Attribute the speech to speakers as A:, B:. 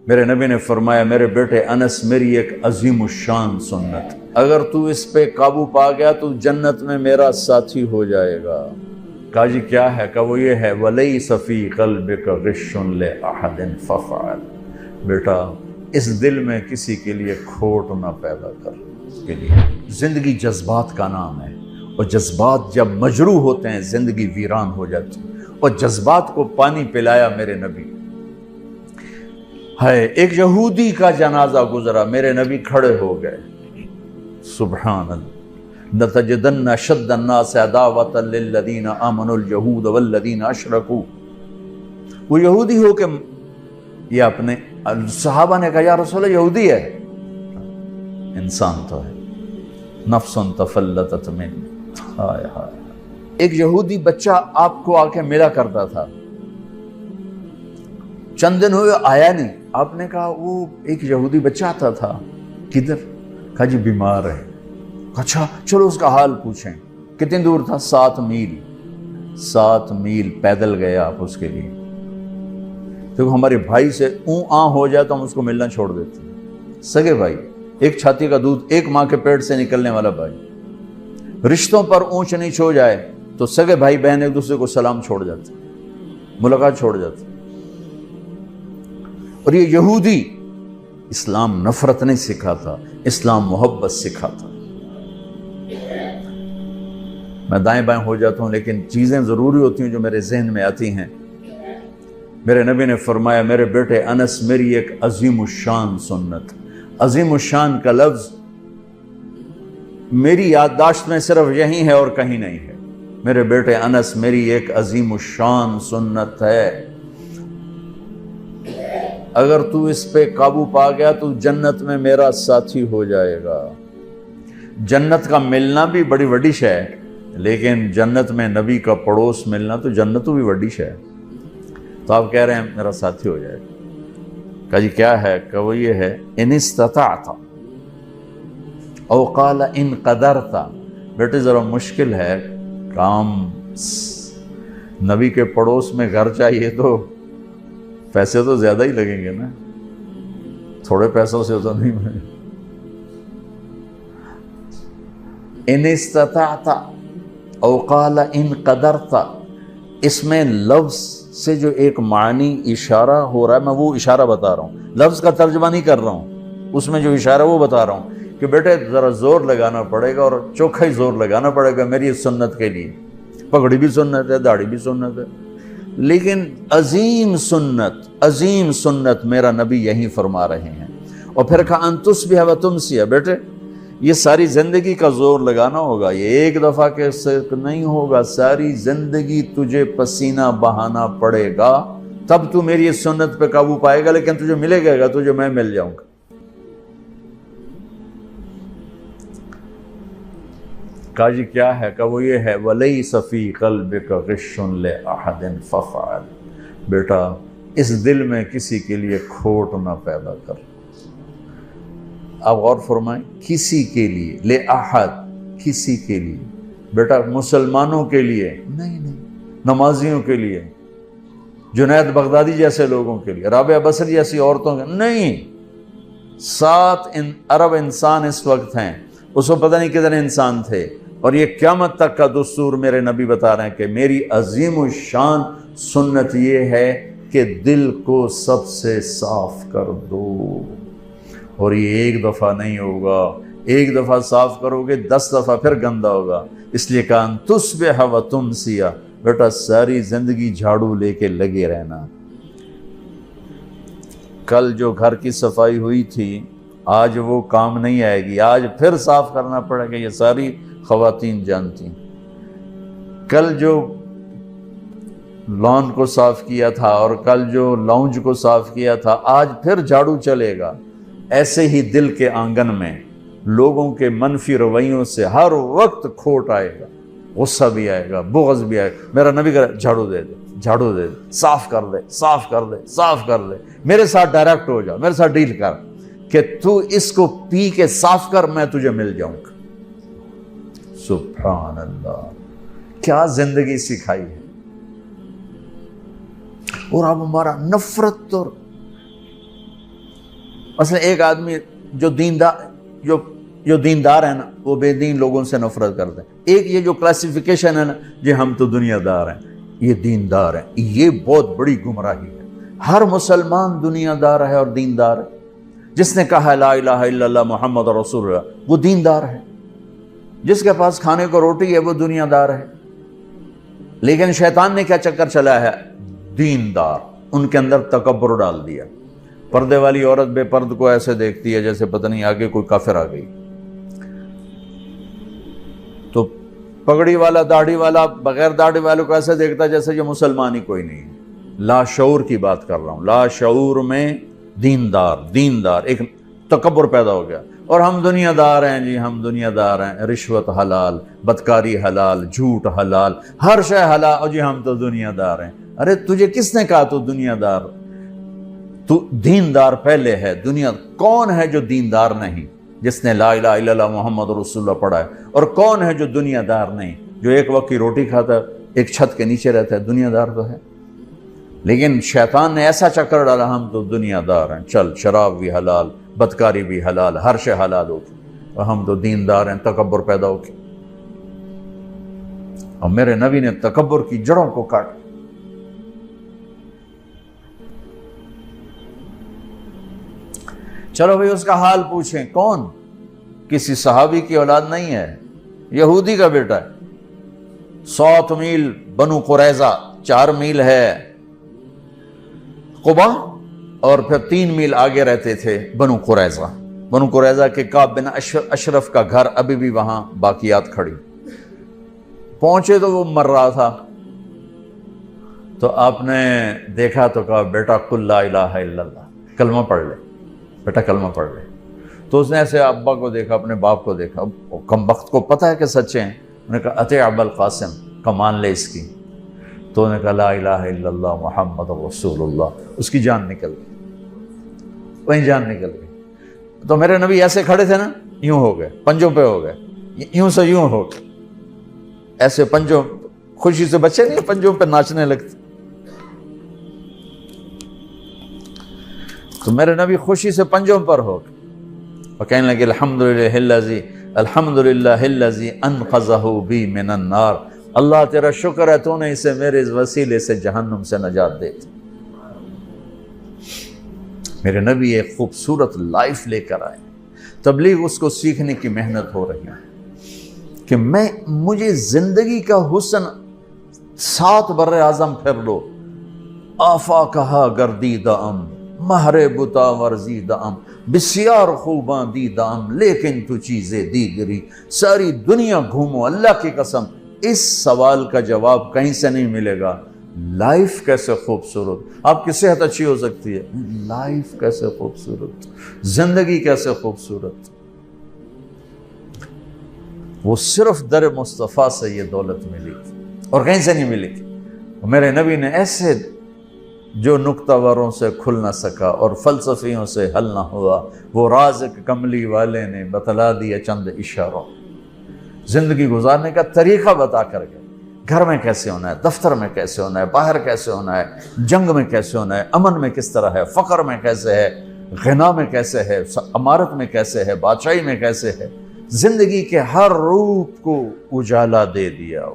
A: میرے نبی نے فرمایا میرے بیٹے انس میری ایک عظیم الشان سنت، اگر تو اس پہ قابو پا گیا تو جنت میں میرا ساتھی ہو جائے گا۔ کہا جی کیا ہے؟ کہا وہ یہ ہے وَلَيْسَ فِي قَلْبِكَ غِشٌّ لِأَحَدٍ فَافْعَلْ، بیٹا اس دل میں کسی کے لیے کھوٹ نہ پیدا کر۔ اس کے لیے زندگی جذبات کا نام ہے، اور جذبات جب مجروح ہوتے ہیں زندگی ویران ہو جاتی ہے، اور جذبات کو پانی پلایا میرے نبی۔ ہے ایک یہودی کا جنازہ گزرا، میرے نبی کھڑے ہو گئے، سبحان اللہ، لَتَجِدَنَّ أَشَدَّ النَّاسِ عَدَاوَةً لِلَّذِينَ آمَنُوا الْيَهُودَ وَالَّذِينَ أَشْرَكُوا۔ وہ یہودی ہو کہ یہ اپنے صحابہ نے کہا یا رسول اللہ یہودی ہے، انسان تو ہے، نفس تفلتت من، ہائے ہائے۔ ایک یہودی بچہ آپ کو آ کے ملا کرتا تھا، چند دن ہوئے آیا نہیں، آپ نے کہا وہ ایک یہودی بچہ آتا تھا، کدھر؟ کہا جی بیمار ہے۔ اچھا چلو اس کا حال پوچھیں۔ کتنی دور تھا؟ 7 میل، 7 میل پیدل گئے آپ اس کے لیے۔ تو ہمارے بھائی سے آں ہو جائے تو ہم اس کو ملنا چھوڑ دیتے ہیں، سگے بھائی، ایک چھاتی کا دودھ، ایک ماں کے پیٹ سے نکلنے والا بھائی، رشتوں پر اونچ نیچ ہو جائے تو سگے بھائی بہن ایک دوسرے کو سلام چھوڑ جاتے، ملاقات چھوڑ جاتے۔ اور یہ یہودی اسلام نفرت نہیں سکھاتا، اسلام محبت سکھاتا۔ میں دائیں بائیں ہو جاتا ہوں لیکن چیزیں ضروری ہوتی ہیں جو میرے ذہن میں آتی ہیں۔ میرے نبی نے فرمایا میرے بیٹے انس میری ایک عظیم الشان سنت۔ عظیم الشان کا لفظ میری یادداشت میں صرف یہی ہے اور کہیں نہیں ہے۔ میرے بیٹے انس میری ایک عظیم الشان سنت ہے، اگر تو اس پہ قابو پا گیا تو جنت میں میرا ساتھی ہو جائے گا۔ جنت کا ملنا بھی بڑی بڑی شے ہے، لیکن جنت میں نبی کا پڑوس ملنا تو جنت بھی بڑی شے ہے۔ تو آپ کہہ رہے ہیں میرا ساتھی ہو جائے گا۔ کہا جی کیا ہے؟ کہ وہ یہ ہے ان استطعت او قال ان قدرت۔ بیٹے ذرا مشکل ہے کام، نبی کے پڑوس میں گھر چاہیے تو پیسے تو زیادہ ہی لگیں گے نا، تھوڑے پیسوں سے تو نہیں ملے۔ ان استطعت او قال ان قدرت، اس میں لفظ سے جو ایک معنی اشارہ ہو رہا ہے، میں وہ اشارہ بتا رہا ہوں، لفظ کا ترجمہ نہیں کر رہا ہوں، اس میں جو اشارہ وہ بتا رہا ہوں کہ بیٹے ذرا زور لگانا پڑے گا، اور چوکھا ہی زور لگانا پڑے گا میری اس سنت کے لیے۔ پگڑی بھی سنت ہے، داڑھی بھی سنت ہے، لیکن عظیم سنت میرا نبی یہی فرما رہے ہیں۔ اور پھر کہا ان تصبح و تمسی، بیٹے یہ ساری زندگی کا زور لگانا ہوگا، یہ ایک دفعہ کے صرف نہیں ہوگا، ساری زندگی تجھے پسینہ بہانا پڑے گا، تب تو میری اس سنت پہ قابو پائے گا، لیکن تجھے ملے گا، تجھے میں مل جاؤں گا۔ کہا جی کیا ہے؟ کہ وہ یہ ہے وَلَيْسَ فِي قَلْبِكَ غِشٌّ لِأَحَدٍ فَافْعَلْ، بیٹا اس دل میں کسی کے لیے کھوٹ نہ پیدا کر۔ آپ غور فرمائیں، کسی کے لیے، لِأَحَد، کسی کے لیے، بیٹا مسلمانوں کے لیے نہیں، نمازیوں کے لیے، جنید بغدادی جیسے لوگوں کے لیے، رابعہ بصری جیسی عورتوں کے نہیں۔ 7 ارب انسان اس وقت ہیں، اس کو پتہ نہیں کتنے انسان تھے، اور یہ قیامت تک کا دستور میرے نبی بتا رہے ہیں کہ میری عظیم الشان سنت یہ ہے کہ دل کو سب سے صاف کر دو، اور یہ ایک دفعہ نہیں ہوگا، ایک دفعہ صاف کرو گے 10 دفعہ پھر گندا ہوگا۔ اس لیے کہا ان تصبح و تمسی، بیٹا ساری زندگی جھاڑو لے کے لگے رہنا۔ کل جو گھر کی صفائی ہوئی تھی آج وہ کام نہیں آئے گی، آج پھر صاف کرنا پڑے گا، یہ ساری خواتین جانتی ہیں۔ کل جو لان کو صاف کیا تھا اور کل جو لاؤنج کو صاف کیا تھا، آج پھر جھاڑو چلے گا۔ ایسے ہی دل کے آنگن میں لوگوں کے منفی رویوں سے ہر وقت کھوٹ آئے گا، غصہ بھی آئے گا، بغض بھی آئے گا۔ میرا نبی کہا جھاڑو دے دے، جھاڑو دے دے، صاف کر دے، صاف کر دے، صاف کر دے، میرے ساتھ ڈائریکٹ ہو جا، میرے ساتھ ڈیل کر کہ تو اس کو پی کے صاف کر، میں تجھے مل جاؤں گا۔ سبحان اللہ، کیا زندگی سکھائی ہے۔ اور اب ہمارا نفرت اور مثلا ایک آدمی جو دیندار ہے نا وہ بے دین لوگوں سے نفرت کرتے ہیں. ایک یہ جو کلاسیفیکیشن ہے نا جی ہم تو دنیا دار ہیں یہ دیندار ہیں، یہ بہت بڑی گمراہی ہے. ہر مسلمان دنیا دار ہے اور دیندار ہے. جس نے کہا لا الہ الا اللہ محمد رسول اللہ وہ دیندار ہے. جس کے پاس کھانے کو روٹی ہے وہ دنیا دار ہے. لیکن شیطان نے کیا چکر چلا ہے؟ دیندار، ان کے اندر تکبر ڈال دیا. پردے والی عورت بے پرد کو ایسے دیکھتی ہے جیسے پتہ نہیں آگے کوئی کافر آ گئی. تو پگڑی والا داڑھی والا بغیر داڑھی والے کو ایسے دیکھتا ہے جیسے یہ مسلمان ہی کوئی نہیں ہے. لا شعور کی بات کر رہا ہوں. لا شعور میں دیندار ایک تکبر پیدا ہو گیا. اور ہم دنیا دار ہیں جی، ہم دنیا دار ہیں، رشوت حلال، بدکاری حلال، جھوٹ حلال، ہر شے حلال، اور جی ہم تو دنیا دار ہیں. ارے تجھے کس نے کہا تو دنیا دار؟ تو دیندار پہلے ہے. دنیا کون ہے جو دیندار نہیں؟ جس نے لا الہ الا اللہ محمد رسول اللہ پڑھا ہے. اور کون ہے جو دنیا دار نہیں؟ جو ایک وقت کی روٹی کھاتا ہے، ایک چھت کے نیچے رہتا ہے، دنیا دار تو ہے. لیکن شیطان نے ایسا چکر ڈالا ہم تو دنیا دار ہیں، چل شراب بھی حلال، بدکاری بھی حلال، ہر شے حلال ہوگی، اور ہم تو دیندار ہیں. تکبر پیدا ہو گیا. اور میرے نبی نے تکبر کی جڑوں کو کاٹا. چلو بھئی اس کا حال پوچھیں. کون؟ کسی صحابی کی اولاد نہیں ہے، یہودی کا بیٹا ہے. 7 میل بنو قریظہ، 4 میل ہے قبا، اور پھر 3 میل آگے رہتے تھے بنو قریظہ. بنو قریظہ کے کعب بن اشرف کا گھر ابھی بھی وہاں باقیات کھڑی. پہنچے تو وہ مر رہا تھا. تو آپ نے دیکھا تو کہا بیٹا قل لا الہ الا اللہ، کلمہ پڑھ لے بیٹا، کلمہ پڑھ لے. تو اس نے ایسے ابا کو دیکھا، اپنے باپ کو دیکھا. کم بخت کو پتہ ہے کہ سچے ہیں. انہوں نے کہا اطیع ابا القاسم، کا مان لے اس کی. تو انہوں نے کہا لا الہ الا اللہ محمد رسول اللہ. اس کی جان نکل گئی، وہیں جان نکل گئی. تو میرے نبی ایسے کھڑے تھے نا، یوں ہو گئے، پنجوں پہ ہو گئے، یوں سے یوں ہو گئے ایسے پنجوں. خوشی سے بچے نہیں پنجوں پہ ناچنے لگتے. تو میرے نبی خوشی سے پنجوں پر ہو گئے اور کہنے لگے الحمدللہ الذی انقذہ بی من النار. اللہ تیرا شکر ہے تو نے اسے میرے وسیلے سے جہنم سے نجات دے دی. میرے نبی ایک خوبصورت لائف لے کر آئے. تبلیغ اس کو سیکھنے کی محنت ہو رہی ہے کہ مجھے زندگی کا حسن 7 بر اعظم پھر لو. آفا کہا گردیدہ ام، مہر بتا ورزیدہ ام، بسیار خوباں دیدہ ام، لیکن تو چیزیں دیگری. ساری دنیا گھومو، اللہ کی قسم اس سوال کا جواب کہیں سے نہیں ملے گا. لائف کیسے خوبصورت، آپ کی صحت اچھی ہو سکتی ہے، لائف کیسے خوبصورت، زندگی کیسے خوبصورت. وہ صرف در مصطفیٰ سے یہ دولت ملی اور کہیں سے نہیں ملی. میرے نبی نے ایسے جو نکتہ وروں سے کھل نہ سکا اور فلسفیوں سے حل نہ ہوا، وہ راز کملی والے نے بتلا دیا چند اشاروں. زندگی گزارنے کا طریقہ بتا کر گئے. گھر میں کیسے ہونا ہے، دفتر میں کیسے ہونا ہے، باہر کیسے ہونا ہے، جنگ میں کیسے ہونا ہے، امن میں کس طرح ہے، فقر میں کیسے ہے، غنا میں کیسے ہے، امارت میں کیسے ہے، بادشاہی میں کیسے ہے. زندگی کے ہر روپ کو اجالا دے دیا.